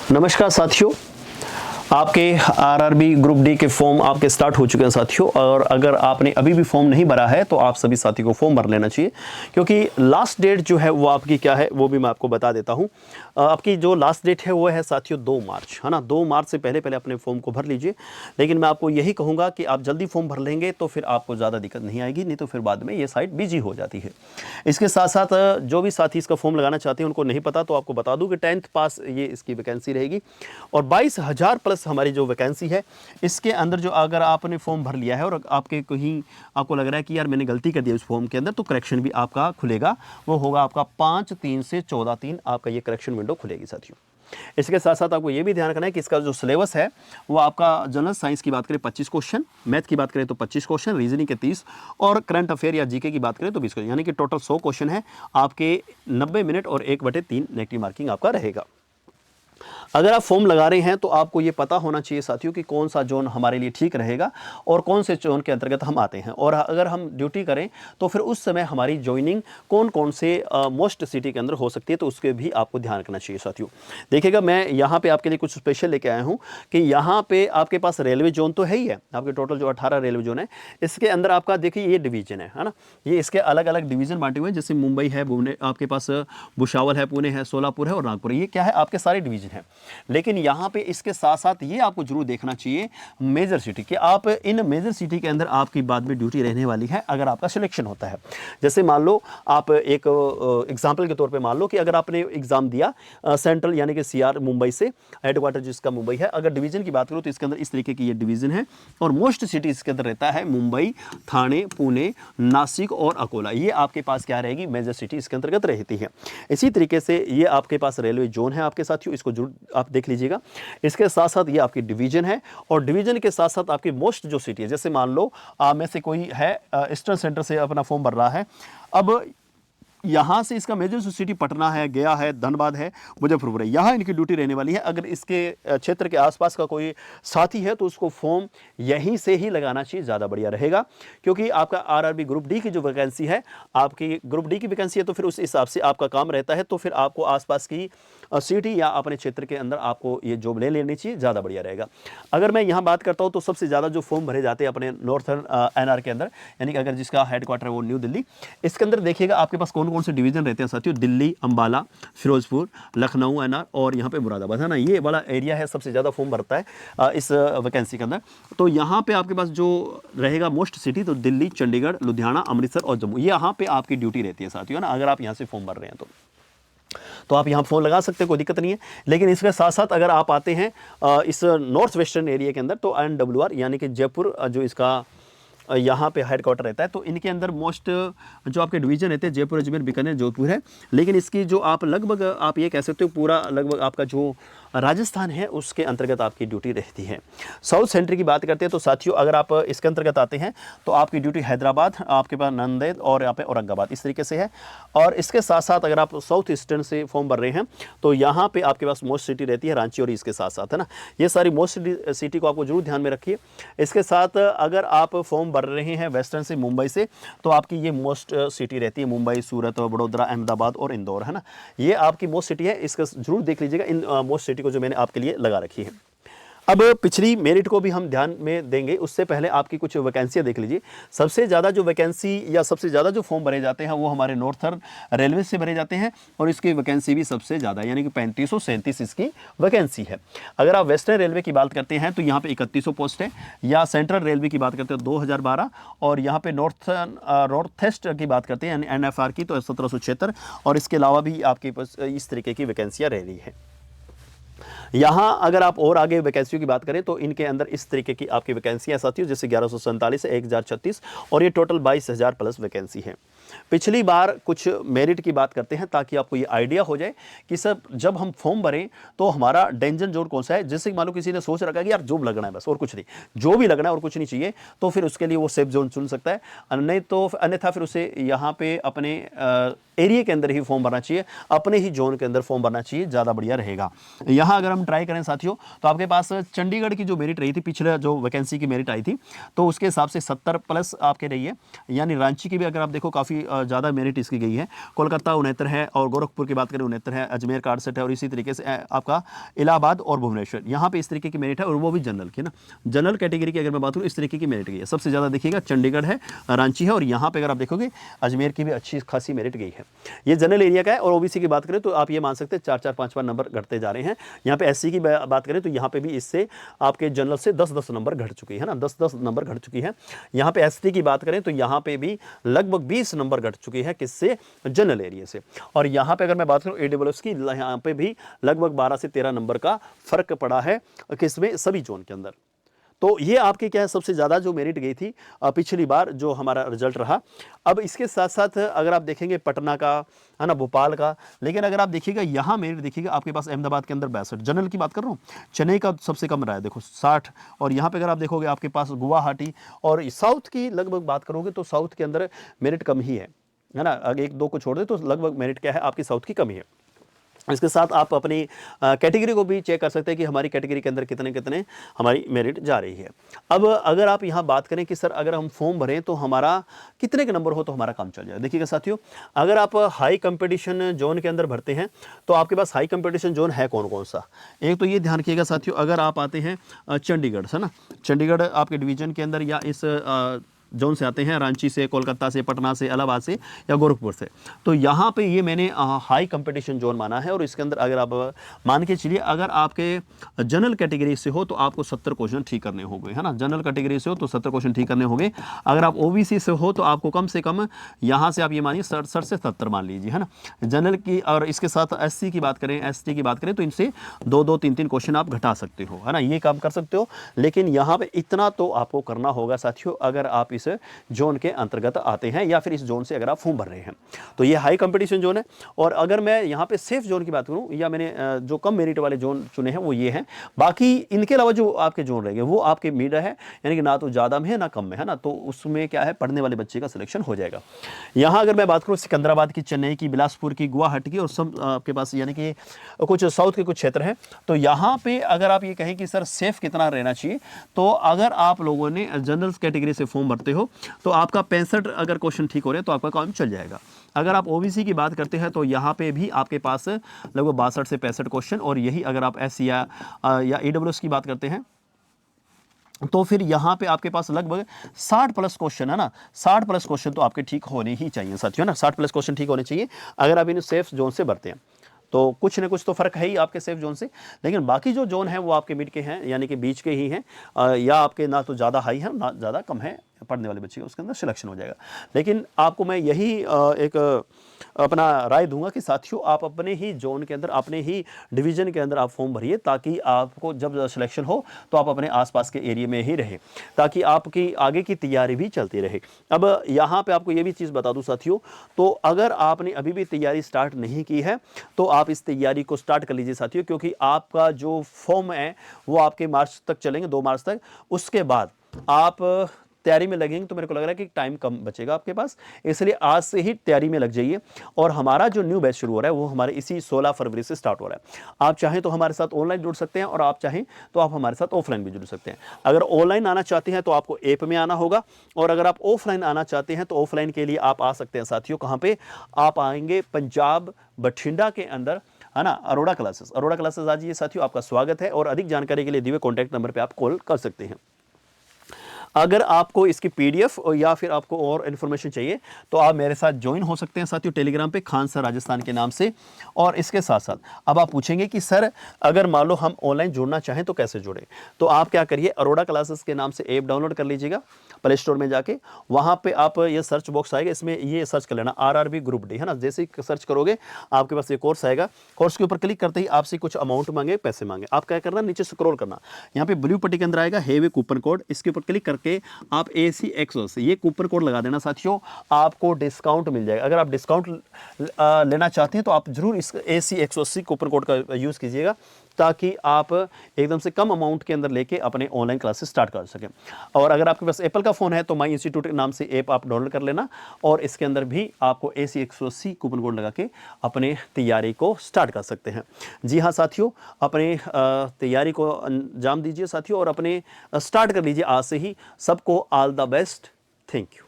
नमस्कार साथियों, आपके आरआरबी ग्रुप डी के फॉर्म आपके स्टार्ट हो चुके हैं साथियों। और अगर आपने अभी भी फॉर्म नहीं भरा है तो आप सभी साथियों को फॉर्म भर लेना चाहिए, क्योंकि लास्ट डेट जो है वो आपकी क्या है वो भी मैं आपको बता देता हूं। आपकी जो लास्ट डेट है वो है साथियों 2 मार्च, है ना। 2 मार्च से पहले पहले अपने फॉर्म को भर लीजिए। लेकिन मैं आपको यही कहूँगा कि आप जल्दी फॉर्म भर लेंगे तो फिर आपको ज़्यादा दिक्कत नहीं आएगी, नहीं तो फिर बाद में ये साइट बिजी हो जाती है। इसके साथ साथ जो भी साथी इसका फॉर्म लगाना चाहते हैं उनको नहीं पता तो आपको बता दूं कि 10th पास ये इसकी वैकेंसी रहेगी और 22,000 प्लस हमारी जो वैकेंसी है इसके अंदर जो अगर आपने फॉर्म भर लिया है और आपके कहीं आपको लग रहा है कि यार मैंने गलती कर दी उस फॉर्म के अंदर, तो करेक्शन भी आपका खुलेगा। वो होगा आपका 5/3 से 14/3 आपका ये करेक्शन विंडो खुलेगी साथियों। इसके साथ साथ आपको ये भी ध्यान रखना है कि इसका जो सिलेबस है वो आपका जनरल साइंस की बात करें 25 क्वेश्चन, मैथ की बात करें तो 25 क्वेश्चन, रीजनिंग के 30 और करंट अफेयर या जीके की बात करें तो 20 क्वेश्चन, यानी कि टोटल 100 क्वेश्चन है। आपके 90 मिनट और 1/3 नेगेटिव मार्किंग आपका रहेगा। अगर आप फॉर्म लगा रहे हैं तो आपको ये पता होना चाहिए साथियों कि कौन सा जोन हमारे लिए ठीक रहेगा और कौन से जोन के अंतर्गत हम आते हैं। और अगर हम ड्यूटी करें तो फिर उस समय हमारी ज्वाइनिंग कौन कौन से मोस्ट सिटी के अंदर हो सकती है, तो उसके भी आपको ध्यान रखना चाहिए साथियों। देखिएगा, मैं यहाँ पे आपके लिए कुछ स्पेशल लेके आया हूँ कि यहाँ पे आपके पास रेलवे जोन तो है ही है। आपके टोटल जो 18 रेलवे जोन है इसके अंदर आपका देखिए ये डिवीजन है ना। ये इसके अलग अलग डिवीजन बांटे हुए हैं, जैसे मुंबई है, आपके पास भुसावल है, पुणे है, सोलापुर है और नागपुर है। ये क्या है, आपके सारे डिवीजन है। लेकिन यहाँ पे इसके साथ साथ ये आपको जरूर देखना चाहिए मेजर सिटी कि आप इन मेजर सिटी के अंदर आपकी बाद में ड्यूटी रहने वाली है अगर आपका सिलेक्शन होता है। जैसे मान लो आप एक एग्जांपल के तौर पे मान लो कि अगर आपने एग्जाम दिया सेंट्रल यानी कि सीआर मुंबई से, हेडक्वार्टर जिसका मुंबई है, अगर डिवीजन की बात करो तो इसके अंदर इस तरीके की ये डिवीजन है और मोस्ट सिटी इसके अंदर रहता है मुंबई, थाने, पुणे, नासिक और अकोला। ये आपके पास क्या रहेगी, मेजर सिटी इसके अंतर्गत रहती है। इसी तरीके से ये आपके पास रेलवे जोन है आपके साथियों, इसको जरूर आप देख लीजिएगा। इसके साथ साथ ये आपकी डिवीजन है और डिवीजन के साथ साथ आपकी मोस्ट जो सिटी है, जैसे मान लो में से कोई है ईस्टर्न सेंटर से अपना फॉर्म भर रहा है। अब यहाँ से इसका मेजर सिटी पटना है, गया है, धनबाद है, मुजफ्फरपुर है, यहाँ इनकी ड्यूटी रहने वाली है। अगर इसके क्षेत्र के आसपास का कोई साथी है तो उसको फॉर्म यहीं से ही लगाना चाहिए, ज़्यादा बढ़िया रहेगा। क्योंकि आपका आरआरबी ग्रुप डी की जो वैकेंसी है, आपकी ग्रुप डी की वैकेंसी है, तो फिर उस हिसाब से आपका काम रहता है। तो फिर आपको आसपास की सिटी या अपने क्षेत्र के अंदर आपको ये जॉब ले लेनी चाहिए, ज़्यादा बढ़िया रहेगा। अगर मैं यहाँ बात करता हूँ तो सबसे ज़्यादा जो फॉर्म भरे जाते हैं अपने नॉर्थर्न एनआर के अंदर, यानी कि अगर जिसका हेडक्वार्टर है वो न्यू दिल्ली, इसके अंदर देखिएगा आपके पास कौन कौन से डिवीजन रहते हैं साथियों। दिल्ली, अंबाला, फिरोजपुर, लखनऊ एनआर और यहाँ पे मुरादाबाद, है ना। ये वाला एरिया है, सबसे ज़्यादा फॉर्म भरता है इस वैकेंसी के अंदर। तो यहाँ पे आपके पास जो रहेगा मोस्ट सिटी, तो दिल्ली, चंडीगढ़, लुधियाना, अमृतसर और जम्मू, ये यहाँ पे आपकी ड्यूटी रहती है साथियों, है ना। अगर आप यहाँ से फॉर्म भर रहे हैं तो आप यहाँ फोन लगा सकते हैं, कोई दिक्कत नहीं है। लेकिन इसके साथ साथ अगर आप आते हैं इस नॉर्थ वेस्टर्न एरिया के अंदर, तो NWR यानी कि जयपुर जो इसका यहाँ पे हेडक्वार्टर रहता है, तो इनके अंदर मोस्ट जो आपके डिवीजन रहते हैं जयपुर, अजमेर, बीकानेर, जोधपुर है। लेकिन इसकी जो आप लगभग आप ये कह सकते हो पूरा लगभग आपका जो राजस्थान है उसके अंतर्गत आपकी ड्यूटी रहती है। साउथ सेंटर की बात करते हैं तो साथियों अगर आप इसके अंतर्गत आते हैं तो आपकी ड्यूटी हैदराबाद, आपके पास नांदेड़ और यहाँ पे औरंगाबाद इस तरीके से है। और इसके साथ साथ अगर आप साउथ ईस्टर्न से फॉर्म भर रहे हैं तो यहाँ पे आपके पास मोस्ट सिटी रहती है रांची और इसके साथ साथ, है ना। ये सारी मोस्ट सिटी को आपको जरूर ध्यान में रखिए। इसके साथ अगर आप फॉर्म भर रहे हैं वेस्टर्न से, मुंबई से, तो आपकी ये मोस्ट सिटी रहती है मुंबई, सूरत, वडोदरा, अहमदाबाद और इंदौर, है ना। ये आपकी मोस्ट सिटी है, इसका जरूर देख लीजिएगा इन मोस्ट सिटी को जो मैंने आपके लिए लगा रखी है। अब पिछली मेरिट को भी हम ध्यान में देंगे, उससे पहले आपकी कुछ वैकेंसियां देख लीजिए। सबसे ज़्यादा जो वैकेंसी या सबसे ज़्यादा जो फॉर्म भरे जाते हैं वो हमारे नॉर्थर्न रेलवे से भरे जाते हैं और इसकी वैकेंसी भी सबसे ज़्यादा, यानी कि 3537 इसकी वैकेंसी है। अगर आप वेस्टर्न रेलवे की बात करते हैं तो यहाँ पे 3100 पोस्ट है, या सेंट्रल रेलवे की बात करते हैं 2012, और यहाँ पे नॉर्थ ईस्ट की बात करते हैं यानी NFR की तो 1776, और इसके अलावा भी आपके पास इस तरीके की वैकेंसियाँ रह रही है। यहाँ अगर आप और आगे वैकेंसियों की बात करें तो इनके अंदर इस तरीके की आपकी वैकेंसियाँ साथियों, जैसे 1147 से 1036 और ये टोटल 22,000 प्लस वैकेंसी है। पिछली बार कुछ मेरिट की बात करते हैं ताकि आपको ये आइडिया हो जाए कि सर जब हम फॉर्म भरें तो हमारा डेंजर जोन कौन सा है। जैसे मान लो किसी ने सोच रखा है कि यार जॉब लगना है बस और कुछ नहीं, जो भी लगना है और कुछ नहीं चाहिए, तो फिर उसके लिए वो सेफ जोन चुन सकता है। नहीं तो अन्यथा फिर उसे यहाँ पे अपने एरिया के अंदर ही फॉर्म भरना चाहिए, अपने ही जोन के अंदर फॉर्म भरना चाहिए, ज़्यादा बढ़िया रहेगा। यहाँ अगर हम ट्राई करें साथियों तो आपके पास चंडीगढ़ की जो मेरिट रही थी, पिछले जो वैकेंसी की मेरिट आई थी, तो उसके हिसाब से 70 प्लस आपके रही है। यानी रांची की भी अगर आप देखो काफ़ी काफ़ी ज़्यादा मेरिट इसकी गई है। कोलकाता 69 है और गोरखपुर की बात करें 69 है, अजमेर का 68 है और इसी तरीके से आपका इलाहाबाद और भुवनेश्वर, यहाँ पे इस तरीके की मेरिट है और वो भी जनरल की ना। जनरल कैटेगरी की अगर मैं बात करूँ इस तरीके की मेरिट गई है। सबसे ज़्यादा देखिएगा चंडीगढ़ है, रांची है और यहाँ पे अगर आप देखोगे अजमेर की भी अच्छी खासी मेरिट गई है। ये जनरल एरिया का है। और ओबीसी की बात करें तो आप ये मान सकते हैं 4-4, 5-5 नंबर घटते जा रहे हैं। यहाँ पे एससी की बात करें तो यहाँ पे भी इससे आपके जनरल से 10-10 नंबर घट चुकी है ना, 10-10 नंबर घट चुकी है। यहाँ पे एसटी की बात करें तो यहाँ पे भी लगभग 20 नंबर घट चुकी है, किससे, जनरल एरिया से। और यहाँ पे अगर मैं बात करूँ AWS की, यहाँ पे भी लगभग 12 से 13 नंबर का फर्क पड़ा है किसमें, सभी जोन के अंदर। तो ये आपकी क्या है, सबसे ज़्यादा जो मेरिट गई थी पिछली बार जो हमारा रिजल्ट रहा। अब इसके साथ साथ अगर आप देखेंगे पटना का है ना, भोपाल का, लेकिन अगर आप देखिएगा यहाँ मेरिट देखिएगा आपके पास अहमदाबाद के अंदर 62, जनरल की बात कर रहा हूँ। चेन्नई का सबसे कम रहा है देखो 60, और यहाँ पे अगर आप देखोगे आपके पास गुवाहाटी, और साउथ की लगभग बात करोगे तो साउथ के अंदर मेरिट कम ही है ना। अगर 1-2 को छोड़ दे तो लगभग मेरिट क्या है आपकी साउथ की कम ही है। इसके साथ आप अपनी कैटेगरी को भी चेक कर सकते हैं कि हमारी कैटेगरी के अंदर कितने कितने हमारी मेरिट जा रही है। अब अगर आप यहाँ बात करें कि सर अगर हम फॉर्म भरें तो हमारा कितने के नंबर हो तो हमारा काम चल जाए। देखिएगा साथियों, अगर आप हाई कंपटीशन जोन के अंदर भरते हैं तो आपके पास हाई कंपटीशन जोन है कौन कौन सा। एक तो ये ध्यान रखिएगा साथियों, अगर आप आते हैं चंडीगढ़ से ना, चंडीगढ़ आपके डिवीजन के अंदर या इस जोन से आते हैं, रांची से, कोलकाता से, पटना से, इलाहाबाद से या गोरखपुर से, तो यहाँ पे ये मैंने हाई कंपटीशन जोन माना है। और इसके अंदर अगर आप मान के चलिए अगर आपके जनरल कैटेगरी से हो तो आपको 70 क्वेश्चन ठीक करने होंगे, है ना। जनरल कैटेगरी से हो तो 70 क्वेश्चन ठीक करने होंगे। अगर आप ओबीसी से हो तो आपको कम से कम यहाँ से आप ये मानिए 67 से 70 मान लीजिए, है ना, जनरल की। और इसके साथ एससी की बात करें, एसटी की बात करें तो इनसे 2-2, 3-3 क्वेश्चन आप घटा सकते हो, है ना, ये काम कर सकते हो। लेकिन यहाँ पे इतना तो आपको करना होगा साथियों, अगर आप इस जोन के अंतर्गत आते हैं या फिर इस जोन से अगर आप फॉर्म भर रहे हैं तो ये हाई कंपटीशन जोन है। और अगर मैं यहाँ पे सेफ जोन की बात करूँ, या मैंने जो कम मेरिट वाले जोन चुने हैं वो ये हैं। बाकी इनके अलावा जो आपके जोन रहेंगे वो आपके मिड है, यानी कि ना तो ज़्यादा में है ना कम में, है ना। तो उसमें क्या है, पढ़ने वाले बच्चे का सिलेक्शन हो जाएगा। यहाँ अगर मैं बात करूँ सिकंदराबाद की, चेन्नई की, बिलासपुर की, गुवाहाटी की और सब आपके पास यानी कि कुछ साउथ के कुछ क्षेत्र हैं, तो यहाँ पे अगर आप ये कहें कि सर सेफ कितना रहना चाहिए, तो अगर आप लोगों ने जनरल कैटेगरी से फॉर्म भरते हो तो आपका 65 अगर क्वेश्चन ठीक हो रहे हैं तो आपका काम चल जाएगा। अगर आप ओबीसी की बात करते हैं तो यहाँ पे भी आपके पास लगभग 62 से 65 क्वेश्चन, और यही अगर आप एससी या ईडब्ल्यूएस की बात करते हैं तो फिर यहाँ पे आपके पास लगभग 60+ क्वेश्चन, है ना, 60+ क्वेश्चन तो आपके ठीक होने ही चाहिए साथियों, ना। 60+ क्वेश्चन ठीक होने चाहिए अगर आप इन सेफ जोन से भरते हैं। तो कुछ न कुछ तो फर्क है ही आपके सेफ जोन से, लेकिन बाकी जो जोन है वो आपके मिड के हैं, यानी कि बीच के ही हैं, या आपके ना तो ज़्यादा हाई है ना ज़्यादा कम है, पढ़ने वाले बच्चे का उसके अंदर सिलेक्शन हो जाएगा। लेकिन आपको मैं यही एक अपना राय दूंगा कि साथियों आप अपने ही जोन के अंदर, अपने ही डिवीजन के अंदर आप फॉर्म भरिए, ताकि आपको जब सिलेक्शन हो तो आप अपने आसपास के एरिया में ही रहे, ताकि आपकी आगे की तैयारी भी चलती रहे। अब यहाँ पे आपको ये भी चीज़ बता दूं साथियों, तो अगर आपने अभी भी तैयारी स्टार्ट नहीं की है तो आप इस तैयारी को स्टार्ट कर लीजिए साथियों, क्योंकि आपका जो फॉर्म है वो आपके मार्च तक चलेंगे, 2 मार्च तक। उसके बाद आप तैयारी में लगेंगे तो मेरे को लग रहा है कि टाइम कम बचेगा आपके पास, इसलिए आज से ही तैयारी में लग जाइए। और हमारा जो न्यू बैच शुरू हो रहा है वो हमारे इसी 16 फरवरी से स्टार्ट हो रहा है। आप चाहें तो हमारे साथ ऑनलाइन जुड़ सकते हैं और आप चाहें तो आप हमारे साथ ऑफलाइन भी जुड़ सकते हैं। अगर ऑनलाइन आना चाहते हैं तो आपको ऐप में आना होगा, और अगर आप ऑफलाइन आना चाहते हैं तो ऑफलाइन के लिए आप आ सकते हैं साथियों। कहाँ पे आप आएंगे? पंजाब बठिंडा के अंदर, है ना, अरोड़ा क्लासेस। अरोड़ा क्लासेस आज ये साथियों आपका स्वागत है, और अधिक जानकारी के लिए दिए कॉन्टैक्ट नंबर पे आप कॉल कर सकते हैं। अगर आपको इसकी पीडीएफ या फिर आपको और इन्फॉर्मेशन चाहिए तो आप मेरे साथ ज्वाइन हो सकते हैं साथियों टेलीग्राम पे, खान सर राजस्थान के नाम से। और इसके साथ साथ अब आप पूछेंगे कि सर अगर मान लो हम ऑनलाइन जुड़ना चाहें तो कैसे जुड़ें, तो आप क्या करिए, अरोड़ा क्लासेस के नाम से ऐप डाउनलोड कर लीजिएगा प्ले स्टोर में जाके। वहाँ पे आप ये सर्च बॉक्स आएगा, इसमें ये सर्च कर लेना आरआरबी ग्रुप डी, है ना। जैसे ही सर्च करोगे आपके पास ये कोर्स आएगा। कोर्स के ऊपर क्लिक करते ही आपसे कुछ अमाउंट मांगे, पैसे मांगे, आप क्या करना, नीचे स्क्रॉल करना, यहाँ पे ब्लू पट्टी के अंदर आएगा हेवे कूपन कोड, इसके ऊपर क्लिक करके आप AC Exos ये कूपन कोड लगा देना साथियों, आपको डिस्काउंट मिल जाएगा। अगर आप डिस्काउंट लेना चाहते हैं तो आप जरूर इस AC Exos कूपन कोड का यूज़ कीजिएगा, ताकि आप एकदम से कम अमाउंट के अंदर लेके अपने ऑनलाइन क्लासेस स्टार्ट कर सकें। और अगर आपके पास एप्पल का फ़ोन है तो माई इंस्टीट्यूट नाम से ऐप आप डाउनलोड कर लेना, और इसके अंदर भी आपको AC Exos कूपन कोड लगा के अपने तैयारी को स्टार्ट कर सकते हैं। जी हाँ साथियों, अपने तैयारी को अंजाम दीजिए साथियों, और अपने स्टार्ट कर लीजिए आज से ही। सबको all the best, thank you.